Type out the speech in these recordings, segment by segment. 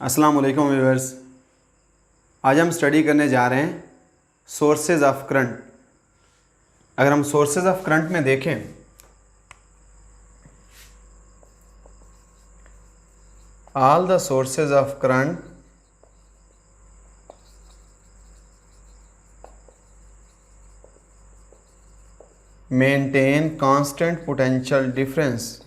अस्सलाम वालेकुम व्यूअर्स। आज हम स्टडी करने जा रहे हैं सोर्सेज ऑफ करंट। अगर हम सोर्सेज ऑफ करंट में देखें, all the sources of current maintain constant potential difference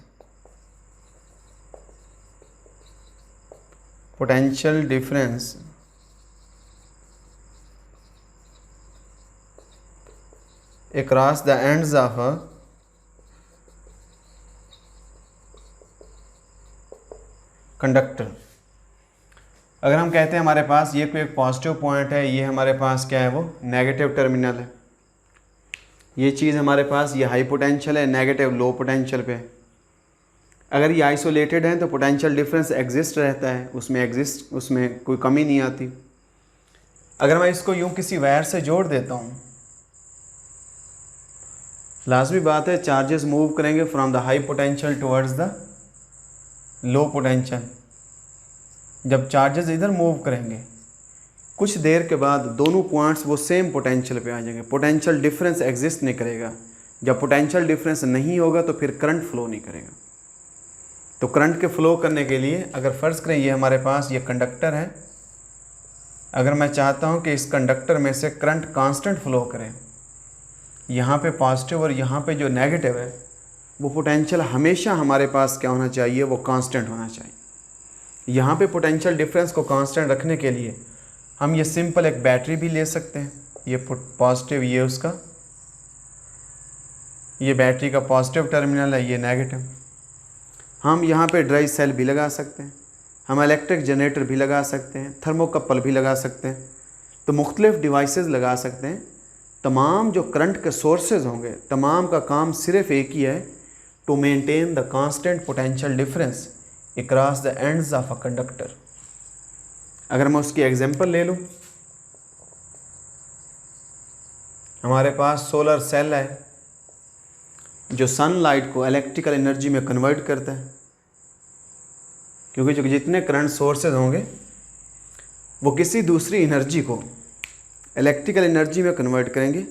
across the ends of a conductor. अगर हम कहते हैं हमारे पास ये कोई एक पॉजिटिव पॉइंट है, ये हमारे पास क्या है, वो नेगेटिव टर्मिनल है। ये चीज़ हमारे पास ये हाई पोटेंशियल है, नेगेटिव लो पोटेंशियल पे। अगर ये आइसोलेटेड है तो पोटेंशियल डिफरेंस एग्जिस्ट रहता है, उसमें कोई कमी नहीं आती। अगर मैं इसको यूं किसी वायर से जोड़ देता हूँ, लाजमी बात है चार्जेस मूव करेंगे from the high potential towards the low potential. जब चार्जेस इधर मूव करेंगे, कुछ देर के बाद दोनों पॉइंट्स वो सेम पोटेंशियल पे आ जाएंगे, पोटेंशियल डिफरेंस एग्जिस्ट नहीं करेगा। जब पोटेंशियल डिफरेंस नहीं होगा तो फिर करंट फ्लो नहीं करेगा। तो करंट के फ्लो करने के लिए अगर फ़र्ज़ करें ये हमारे पास ये कंडक्टर है, अगर मैं चाहता हूँ कि इस कंडक्टर में से करंट कांस्टेंट फ्लो करे, यहाँ पे पॉजिटिव और यहाँ पे जो नेगेटिव है, वो पोटेंशियल हमेशा हमारे पास क्या होना चाहिए, वो कांस्टेंट होना चाहिए। यहाँ पे पोटेंशियल डिफरेंस को कांस्टेंट रखने के लिए हम ये सिंपल एक बैटरी भी ले सकते हैं। ये पॉजिटिव, ये उसका, ये बैटरी का पॉजिटिव टर्मिनल है, ये नेगेटिव। हम यहाँ पे ड्राई सेल भी लगा सकते हैं, हम इलेक्ट्रिक जनरेटर भी लगा सकते हैं, थर्मोकपल भी लगा सकते हैं। तो मुख्तलिफ़ डिवाइसेस लगा सकते हैं। तमाम जो करंट के सोर्सेज होंगे, तमाम का काम सिर्फ एक ही है, to maintain the constant potential difference across the ends of a conductor. अगर मैं उसकी एग्जांपल ले लूँ, हमारे पास सोलर सेल है जो सनलाइट को इलेक्ट्रिकल एनर्जी में कन्वर्ट करता है, क्योंकि जो जितने करंट सोर्सेज होंगे वो किसी दूसरी एनर्जी को इलेक्ट्रिकल एनर्जी में कन्वर्ट करेंगे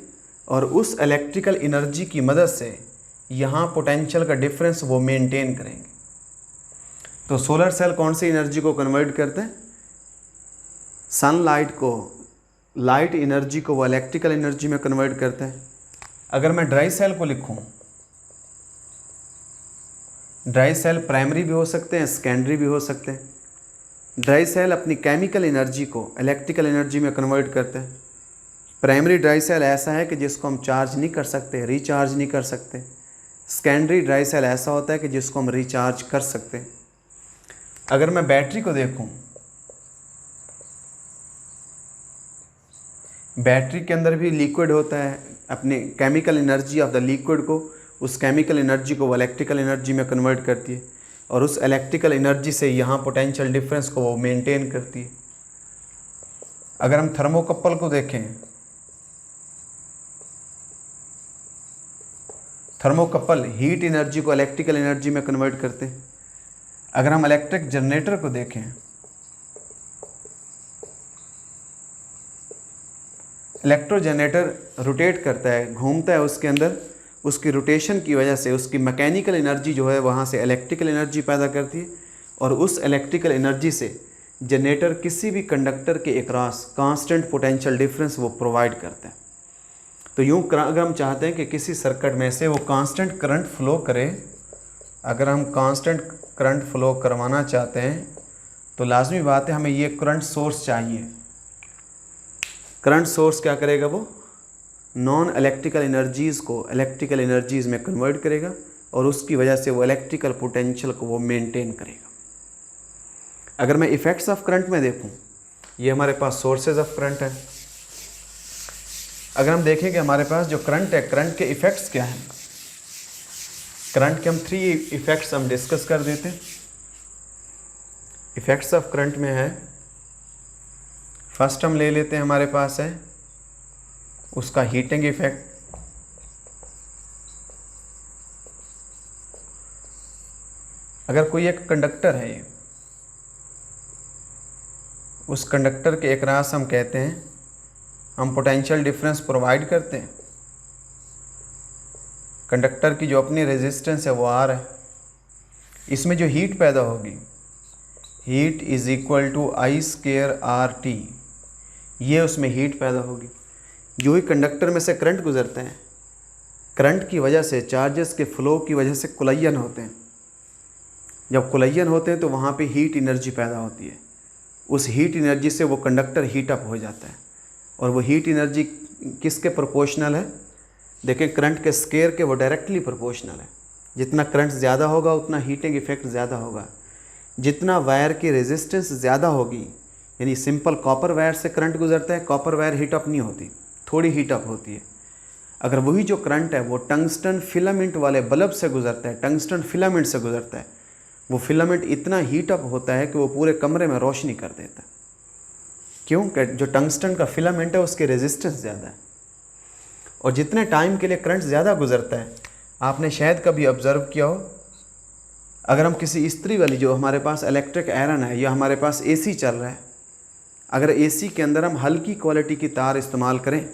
और उस इलेक्ट्रिकल एनर्जी की मदद से यहाँ पोटेंशियल का डिफरेंस वो मेंटेन करेंगे। तो सोलर सेल कौन सी एनर्जी को कन्वर्ट करते हैं? सनलाइट को, लाइट एनर्जी को वो इलेक्ट्रिकल एनर्जी में कन्वर्ट करते हैं। अगर मैं ड्राई सेल को लिखूँ, ड्राई सेल प्राइमरी भी हो सकते हैं, सेकेंडरी भी हो सकते हैं। ड्राई सेल अपनी केमिकल एनर्जी को इलेक्ट्रिकल एनर्जी में कन्वर्ट करते हैं। प्राइमरी ड्राई सेल ऐसा है कि जिसको हम चार्ज नहीं कर सकते, रिचार्ज नहीं कर सकते। सेकेंडरी ड्राई सेल ऐसा होता है कि जिसको हम रिचार्ज कर सकते हैं। अगर मैं बैटरी को देखूं, बैटरी के अंदर भी लिक्विड होता है, अपनी chemical energy of the liquid को, उस केमिकल एनर्जी को वो इलेक्ट्रिकल एनर्जी में कन्वर्ट करती है और उस इलेक्ट्रिकल एनर्जी से यहाँ पोटेंशियल डिफरेंस को वो मेंटेन करती है। अगर हम थर्मोकपल को देखें, थर्मोकपल हीट एनर्जी को इलेक्ट्रिकल एनर्जी में कन्वर्ट करते हैं। अगर हम इलेक्ट्रिक जनरेटर को देखें, इलेक्ट्रो जनरेटर रोटेट करता है, घूमता है, उसके अंदर उसकी रोटेशन की वजह से उसकी मैकेनिकल एनर्जी जो है वहाँ से इलेक्ट्रिकल एनर्जी पैदा करती है और उस इलेक्ट्रिकल एनर्जी से जनरेटर किसी भी कंडक्टर के अक्रॉस कांस्टेंट पोटेंशियल डिफरेंस वो प्रोवाइड करता है। तो यूँ अगर हम चाहते हैं कि किसी सर्किट में से वो कांस्टेंट करंट फ्लो करे, अगर हम कांस्टेंट करंट फ्लो करवाना चाहते हैं तो लाजमी बात है हमें ये करंट सोर्स चाहिए। करंट सोर्स क्या करेगा, वो नॉन इलेक्ट्रिकल एनर्जीज़ को इलेक्ट्रिकल एनर्जीज़ में कन्वर्ट करेगा और उसकी वजह से वो इलेक्ट्रिकल पोटेंशियल को वो मेंटेन करेगा। अगर मैं इफ़ेक्ट्स ऑफ करंट में देखूं, ये हमारे पास सोर्सेज ऑफ करंट है। अगर हम देखें कि हमारे पास जो करंट है, करंट के इफ़ेक्ट्स क्या हैं, करंट के हम 3 इफ़ेक्ट्स हम डिस्कस कर देते हैं। इफ़ेक्ट्स ऑफ करंट में है, फर्स्ट हम ले लेते हैं, हमारे पास है उसका हीटिंग इफेक्ट। अगर कोई एक कंडक्टर है, उस कंडक्टर के एकरास हम कहते हैं, हम पोटेंशियल डिफरेंस प्रोवाइड करते हैं। कंडक्टर की जो अपनी रेजिस्टेंस है वो आर है। इसमें जो हीट पैदा होगी, heat is equal to I square R T, ये उसमें हीट पैदा होगी। जो ही कंडक्टर में से करंट गुजरते हैं, करंट की वजह से, चार्जेस के फ्लो की वजह से कुलयन होते हैं। जब कुलयन होते हैं तो वहाँ पे हीट एनर्जी पैदा होती है। उस हीट एनर्जी से वो कंडक्टर हीट अप हो जाता है, और वो हीट एनर्जी किसके प्रोपोर्शनल है? देखें, करंट के स्केयर के वो डायरेक्टली प्रोपोर्शनल है। जितना करंट ज़्यादा होगा उतना हीटिंग इफेक्ट ज़्यादा होगा। जितना वायर की रेजिस्टेंस ज़्यादा होगी, यानी सिंपल कॉपर वायर से करंट गुजरता है, कॉपर वायर हीट अप नहीं होती, थोड़ी हीट अप होती है। अगर वही जो करंट है वो टंगस्टन फिलामेंट वाले बल्ब से गुजरता है, टंगस्टन फिलामेंट से गुजरता है, वो फिलामेंट इतना हीट अप होता है कि वो पूरे कमरे में रोशनी कर देता है। क्यों? कि जो टंगस्टन का फिलामेंट है उसकी रेजिस्टेंस ज़्यादा है। और जितने टाइम के लिए करंट ज़्यादा गुजरता है, आपने शायद कभी ऑब्ज़र्व किया हो, अगर हम किसी इस्त्री वाली, जो हमारे पास इलेक्ट्रिक आयरन है या हमारे पास एसी चल रहा है, अगर एसी के अंदर हम हल्की क्वालिटी की तार इस्तेमाल करें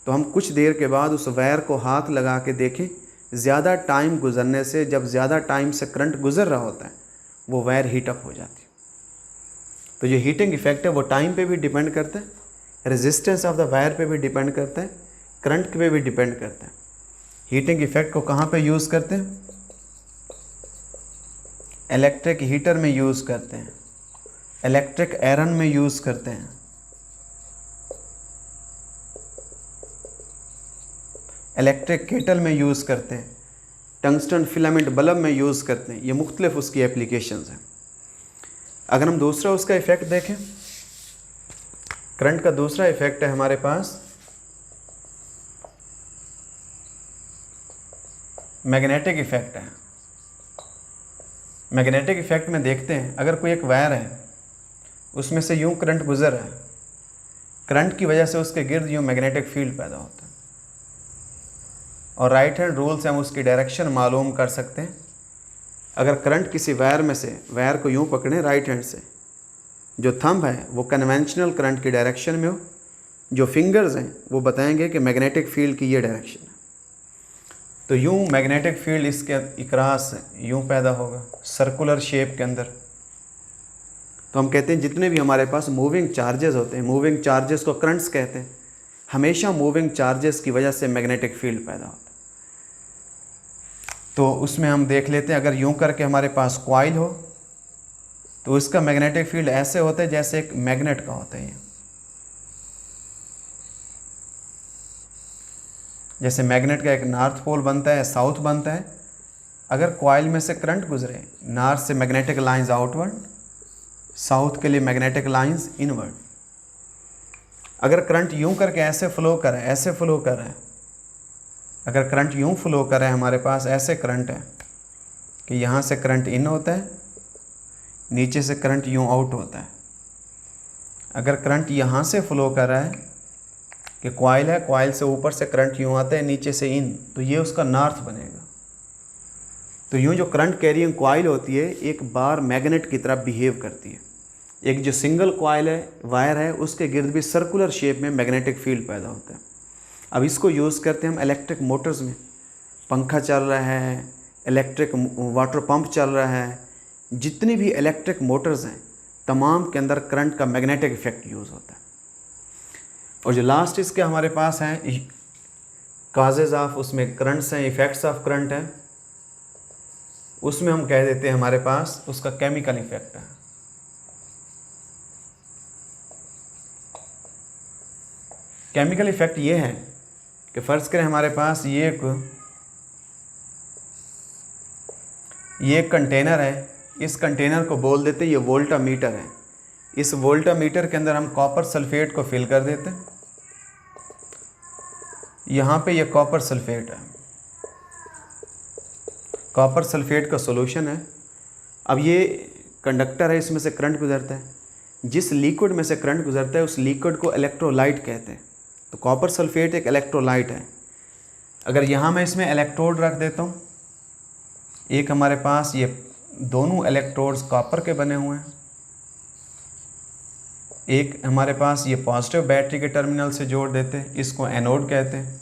तो हम कुछ देर के बाद उस वायर को हाथ लगा के देखें, ज़्यादा टाइम गुजरने से, जब ज़्यादा टाइम से करंट गुजर रहा होता है, वो वायर हीटअप हो जाती है। तो जो हीटिंग इफेक्ट है वो टाइम पे भी डिपेंड करता है, रेजिस्टेंस ऑफ द वायर पे भी डिपेंड करता है, करंट पे भी डिपेंड करता है। हीटिंग इफेक्ट को कहाँ पे यूज़ करते हैं? इलेक्ट्रिक हीटर में यूज़ करते हैं, इलेक्ट्रिक आयरन में यूज़ करते हैं, इलेक्ट्रिक केटल में यूज़ करते हैं, टंगस्टन फिलामेंट बल्ब में यूज़ करते हैं। ये मुख्तलिफ उसकी एप्लीकेशंस हैं। अगर हम दूसरा उसका इफ़ेक्ट देखें, करंट का दूसरा इफ़ेक्ट है हमारे पास मैग्नेटिक इफ़ेक्ट है। मैग्नेटिक इफ़ेक्ट में देखते हैं, अगर कोई एक वायर है, उसमें से यूं करंट गुजर रहा है, करंट की वजह से उसके गिर्द यूं मैग्नेटिक फील्ड पैदा होता है, और राइट हैंड रूल से हम उसकी डायरेक्शन मालूम कर सकते हैं। अगर करंट किसी वायर में से, वायर को यूं पकड़ें राइट हैंड से, जो थंब है वो कन्वेंशनल करंट की डायरेक्शन में हो, जो फिंगर्स हैं वो बताएंगे कि मैग्नेटिक फील्ड की ये डायरेक्शन है। तो यूं मैग्नेटिक फील्ड इसके इकरास यूं पैदा होगा सर्कुलर शेप के अंदर। तो हम कहते हैं जितने भी हमारे पास मूविंग चार्जेस होते हैं, मूविंग चार्जेस को करंट्स कहते हैं, हमेशा मूविंग चार्जेस की वजह से मैग्नेटिक फील्ड पैदा होता है। तो उसमें हम देख लेते हैं, अगर यूं करके हमारे पास कॉइल हो तो इसका मैग्नेटिक फील्ड ऐसे होता है जैसे एक मैग्नेट का होता है। ये जैसे मैग्नेट का एक नॉर्थ पोल बनता है, साउथ बनता है, अगर कॉइल में से करंट गुजरे, नॉर्थ से मैग्नेटिक लाइंस आउटवर्ड, साउथ के लिए मैग्नेटिक लाइंस इनवर्ड। अगर करंट यूं करके ऐसे फ्लो कर रहा है, ऐसे फ्लो कर रहा है, अगर करंट यूं फ्लो कर रहा है, हमारे पास ऐसे करंट है कि यहाँ से करंट इन होता है, नीचे से करंट यूं आउट होता है। अगर करंट यहाँ से फ्लो कर रहा है कि कॉइल है, कॉइल से ऊपर से करंट यूं आता है, नीचे से इन, तो ये उसका नॉर्थ बनेगा। तो यूं जो करंट कैरिंग कॉइल होती है एक बार मैग्नेट की तरह बिहेव करती है। एक जो सिंगल कॉइल है, वायर है, उसके गिर्द भी सर्कुलर शेप में मैग्नेटिक फील्ड पैदा होता है। अब इसको यूज़ करते हैं हम इलेक्ट्रिक मोटर्स में। पंखा चल रहा है, इलेक्ट्रिक वाटर पंप चल रहा है, जितनी भी इलेक्ट्रिक मोटर्स हैं तमाम के अंदर करंट का मैग्नेटिक इफेक्ट यूज़ होता है। और जो लास्ट इसके हमारे पास हैं काजेज़ ऑफ, उसमें करंट्स हैं, इफ़ेक्ट्स ऑफ करंट हैं, उसमें हम कह देते हैं हमारे पास उसका केमिकल इफेक्ट है। केमिकल इफेक्ट ये है कि फ़र्ज़ करें हमारे पास ये एक कंटेनर है, इस कंटेनर को बोल देते हैं ये वोल्टामीटर है। इस वोल्टामीटर के अंदर हम कॉपर सल्फेट को फिल कर देते हैं। यहाँ पे ये कॉपर सल्फेट है, कॉपर सल्फेट का सॉल्यूशन है। अब ये कंडक्टर है, इसमें से करंट गुजरता है। जिस लिक्विड में से करंट गुजरता है उस लिक्विड को इलेक्ट्रोलाइट कहते हैं। तो कॉपर सल्फेट एक इलेक्ट्रोलाइट है। अगर यहाँ मैं इसमें इलेक्ट्रोड रख देता हूँ, एक हमारे पास ये दोनों इलेक्ट्रोड्स कॉपर के बने हुए हैं, एक हमारे पास ये पॉजिटिव बैटरी के टर्मिनल से जोड़ देते हैं, इसको एनोड कहते हैं।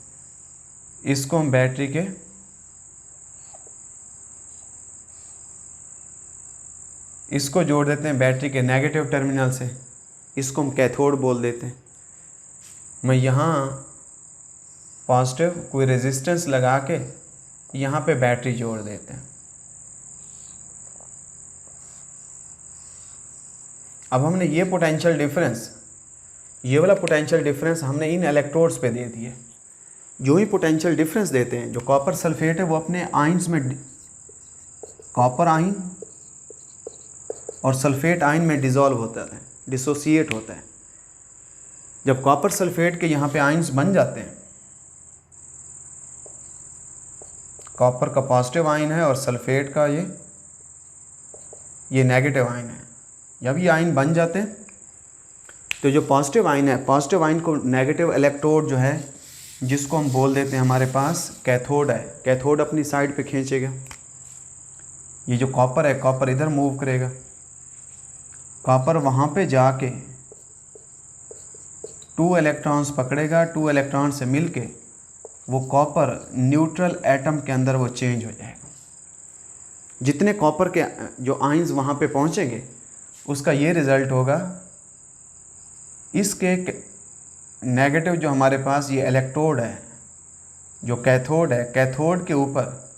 इसको हम बैटरी के इसको जोड़ देते हैं बैटरी के नेगेटिव टर्मिनल से, इसको हम कैथोड बोल देते हैं। मैं यहाँ पॉजिटिव कोई रेजिस्टेंस लगा के यहाँ पे बैटरी जोड़ देते हैं। अब हमने ये पोटेंशियल डिफरेंस, ये वाला पोटेंशियल डिफरेंस हमने इन इलेक्ट्रोड्स पे दे दिए। जो ही पोटेंशियल डिफरेंस देते हैं, जो कॉपर सल्फेट है वो अपने आयंस में, कॉपर आयन और सल्फेट आयन में डिसॉल्व होता है, डिसोसिएट होता है। जब कॉपर सल्फेट के यहाँ पे आयंस बन जाते हैं, कॉपर का पॉजिटिव आयन है और सल्फेट का ये नेगेटिव आयन है। जब ये आयन बन जाते हैं तो जो पॉजिटिव आयन है, पॉजिटिव आयन को नेगेटिव इलेक्ट्रोड जो है, जिसको हम बोल देते हैं हमारे पास कैथोड है, कैथोड अपनी साइड पे खींचेगा। ये जो कॉपर है, कॉपर इधर मूव करेगा, कॉपर वहाँ पे जाके 2 इलेक्ट्रॉन्स पकड़ेगा, 2 इलेक्ट्रॉन से मिलके वो कॉपर न्यूट्रल एटम के अंदर वो चेंज हो जाएगा। जितने कॉपर के जो आयंस वहाँ पे पहुँचेंगे उसका ये रिज़ल्ट होगा, इसके नेगेटिव जो हमारे पास ये इलेक्ट्रोड है, जो कैथोड है, कैथोड के ऊपर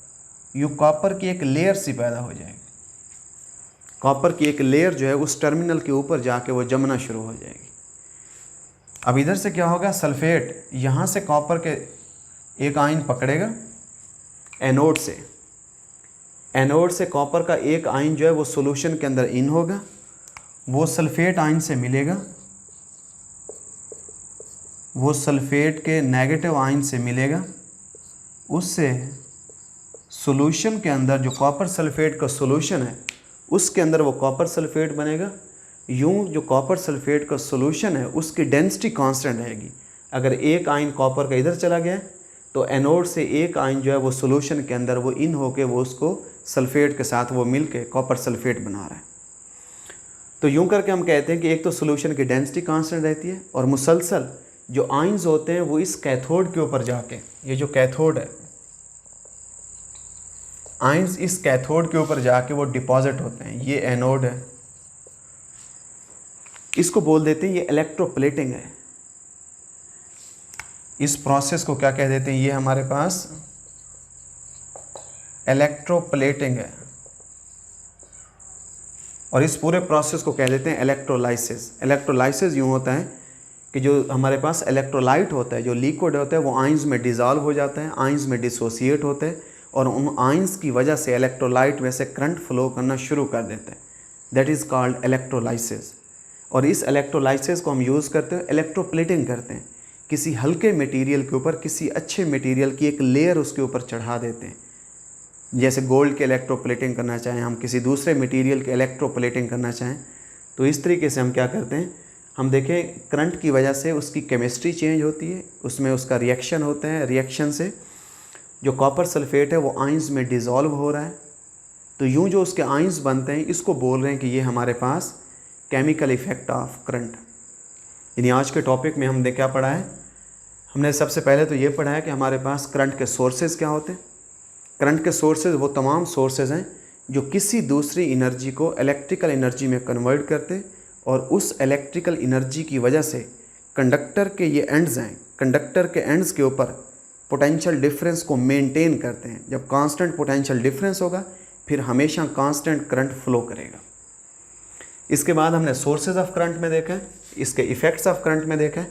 यू कॉपर की एक लेयर सी पैदा हो जाएगी। कॉपर की एक लेयर जो है उस टर्मिनल के ऊपर जाके वो जमना शुरू हो जाएगी। अब इधर से क्या होगा, सल्फेट यहाँ से कॉपर के एक आयन पकड़ेगा एनोड से, एनोड से कॉपर का एक आयन जो है वो सॉल्यूशन के अंदर इन होगा, वो सल्फेट आयन से मिलेगा, वो सल्फेट के नेगेटिव आयन से मिलेगा, उससे सॉल्यूशन के अंदर जो कॉपर सल्फेट का सॉल्यूशन है उसके अंदर वो कॉपर सल्फेट बनेगा। यूँ जो कॉपर सल्फेट का सॉल्यूशन है उसकी डेंसिटी कांस्टेंट रहेगी। अगर एक आयन कॉपर का इधर चला गया तो एनोड से एक आयन जो है वो सॉल्यूशन के अंदर वो इन होके वो उसको सल्फेट के साथ वो मिल के कॉपर सल्फेट बना रहा है। तो यूँ करके हम कहते हैं कि एक तो सॉल्यूशन की डेंसिटी कांस्टेंट रहती है और मुसलसल जो आयंस होते हैं वो इस कैथोड के ऊपर जाके, ये जो कैथोड है, आयंस इस कैथोड के ऊपर जाके वो डिपॉजिट होते हैं। ये एनोड है, इसको बोल देते हैं ये इलेक्ट्रोप्लेटिंग है। इस प्रोसेस को क्या कह देते हैं, ये हमारे पास इलेक्ट्रोप्लेटिंग है। और इस पूरे प्रोसेस को कह देते हैं इलेक्ट्रोलाइसिस। इलेक्ट्रोलाइसिस यूँ होता है कि जो हमारे पास इलेक्ट्रोलाइट होता है, जो लिक्विड होता है, वो आयंस में डिसॉल्व हो जाता है, आयंस में डिसोसिएट होते हैं और उन आयंस की वजह से इलेक्ट्रोलाइट में से करंट फ्लो करना शुरू कर देते हैं। That is called electrolysis. और इस इलेक्ट्रोलाइसिस को हम यूज़ करते हैं, इलेक्ट्रोप्लेटिंग करते हैं। किसी हल्के मटेरियल के ऊपर किसी अच्छे मटेरियल की एक लेयर उसके ऊपर चढ़ा देते हैं। जैसे गोल्ड के इलेक्ट्रोप्लेटिंग करना चाहें, हम किसी दूसरे मटेरियल के इलेक्ट्रोप्लेटिंग करना चाहें, तो इस तरीके से हम क्या करते हैं, हम देखें करंट की वजह से उसकी केमिस्ट्री चेंज होती है, उसमें उसका रिएक्शन होता है, रिएक्शन से जो कॉपर सल्फेट है वो आयंस में डिसॉल्व हो रहा है। तो यूँ जो उसके आयंस बनते हैं इसको बोल रहे हैं कि ये हमारे पास केमिकल इफ़ेक्ट ऑफ करंट। यानी आज के टॉपिक में हमने क्या पढ़ा है, हमने सबसे पहले तो ये पढ़ा है कि हमारे पास करंट के सोर्सेज क्या होते हैं। करंट के सोर्सेज वो तमाम सोर्सेज हैं जो किसी दूसरी एनर्जी को इलेक्ट्रिकल एनर्जी में कन्वर्ट करते और उस इलेक्ट्रिकल एनर्जी की वजह से कंडक्टर के ये एंड्स हैं, कंडक्टर के एंड्स के ऊपर पोटेंशियल डिफरेंस को मेंटेन करते हैं। जब कांस्टेंट पोटेंशियल डिफरेंस होगा फिर हमेशा कांस्टेंट करंट फ्लो करेगा। इसके बाद हमने सोर्सेज ऑफ करंट में देखा है, इसके इफ़ेक्ट्स ऑफ करंट में देखा है।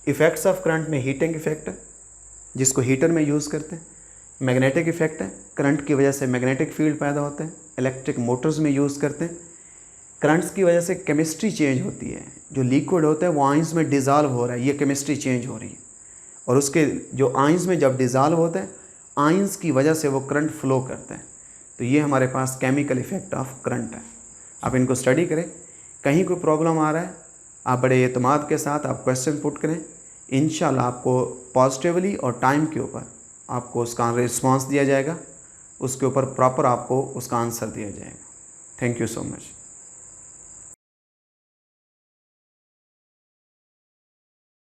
इफ़ेक्ट्स ऑफ करंट में हीटिंग इफ़ेक्ट है जिसको हीटर में यूज़ करते हैं। मैग्नेटिक इफ़ेक्ट है, करंट की वजह से मैग्नेटिक फील्ड पैदा होते हैं, इलेक्ट्रिक मोटर्स में यूज़ करते हैं। करंट्स की वजह से केमिस्ट्री चेंज होती है, जो लिक्विड होता है वो आयंस में डिसॉल्व हो रहा है, ये केमिस्ट्री चेंज हो रही है। और उसके जो आयंस में जब डिसॉल्व होता है आयंस की वजह से वो करंट फ्लो करता है। तो ये हमारे पास केमिकल इफ़ेक्ट ऑफ करंट है। आप इनको स्टडी करें, कहीं कोई प्रॉब्लम आ रहा है आप बड़े एतमाद के साथ आप क्वेश्चन पुट करें, इंशाल्लाह आपको पॉजिटिवली और टाइम के ऊपर आपको उसका रिस्पांस दिया जाएगा, उसके ऊपर प्रॉपर आपको उसका आंसर दिया जाएगा। Thank you so much.